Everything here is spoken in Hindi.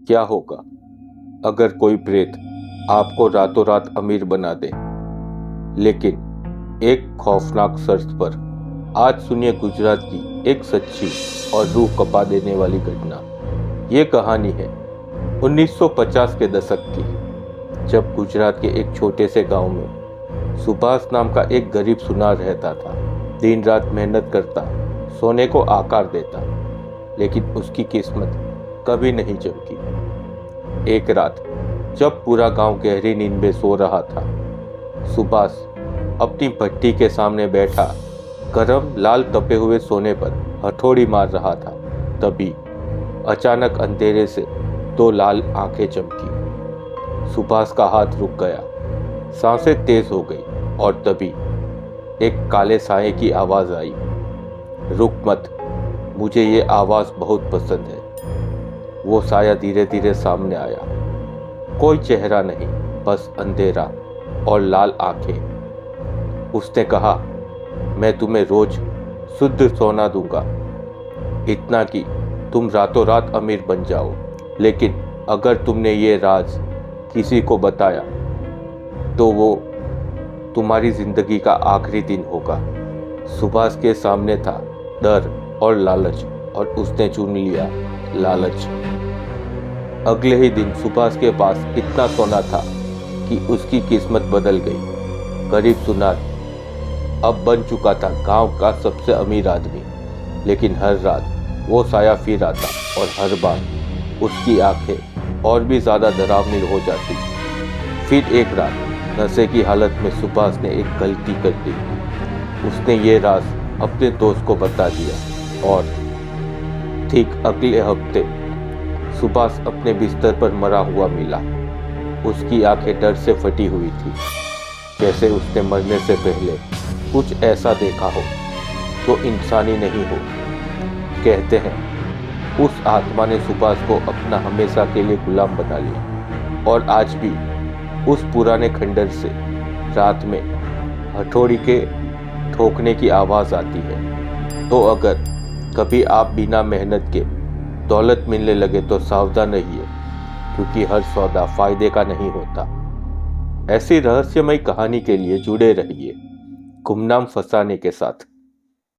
क्या होगा अगर कोई प्रेत आपको रातों रात अमीर बना दे? लेकिन एक खौफनाक शर्त पर। आज सुनिए गुजरात की एक सच्ची और रूह कपा देने वाली घटना। ये कहानी है 1950 के दशक की, जब गुजरात के एक छोटे से गांव में सुभाष नाम का एक गरीब सुनार रहता था। दिन रात मेहनत करता, सोने को आकार देता, लेकिन उसकी किस्मत कभी नहीं चमकी। एक रात जब पूरा गांव गहरी नींद में सो रहा था, सुभाष अपनी भट्टी के सामने बैठा गरम लाल तपे हुए सोने पर हथौड़ी मार रहा था। तभी अचानक अंधेरे से दो लाल आंखें चमकी। सुभाष का हाथ रुक गया, सांसें तेज हो गई और तभी एक काले साए की आवाज आई, रुक मत, मुझे ये आवाज बहुत पसंद है। वो साया धीरे धीरे सामने आया। कोई चेहरा नहीं, बस अंधेरा और लाल आंखें। उसने कहा, मैं तुम्हें रोज शुद्ध सोना दूंगा, इतना कि तुम रातों रात अमीर बन जाओ। लेकिन अगर तुमने ये राज किसी को बताया तो वो तुम्हारी जिंदगी का आखिरी दिन होगा। सुभाष के सामने था डर और लालच, और उसने चुन लिया लालच। अगले ही दिन सुभाष के पास इतना सोना था कि उसकी किस्मत बदल गई। गरीब सुनार अब बन चुका था गांव का सबसे अमीर आदमी। लेकिन हर रात वो साया फिर आता और हर बार उसकी आंखें और भी ज्यादा डरावनी हो जाती। फिर एक रात नशे की हालत में सुभाष ने एक गलती कर दी। उसने ये राज अपने दोस्त को बता दिया और ठीक अगले हफ्ते सुभाष अपने बिस्तर पर मरा हुआ मिला। उसकी आंखें डर से फटी हुई थी, जैसे उसने मरने से पहले कुछ ऐसा देखा हो जो इंसानी नहीं हो। कहते हैं उस आत्मा ने सुभाष को अपना हमेशा के लिए गुलाम बना लिया, और आज भी उस पुराने खंडर से रात में हथौड़ी के ठोकने की आवाज आती है। तो अगर कभी आप बिना मेहनत के दौलत मिलने लगे तो सावधान रहिए, क्योंकि हर सौदा फायदे का नहीं होता। ऐसी रहस्यमय कहानी के लिए जुड़े रहिए गुमनाम फसाने के साथ।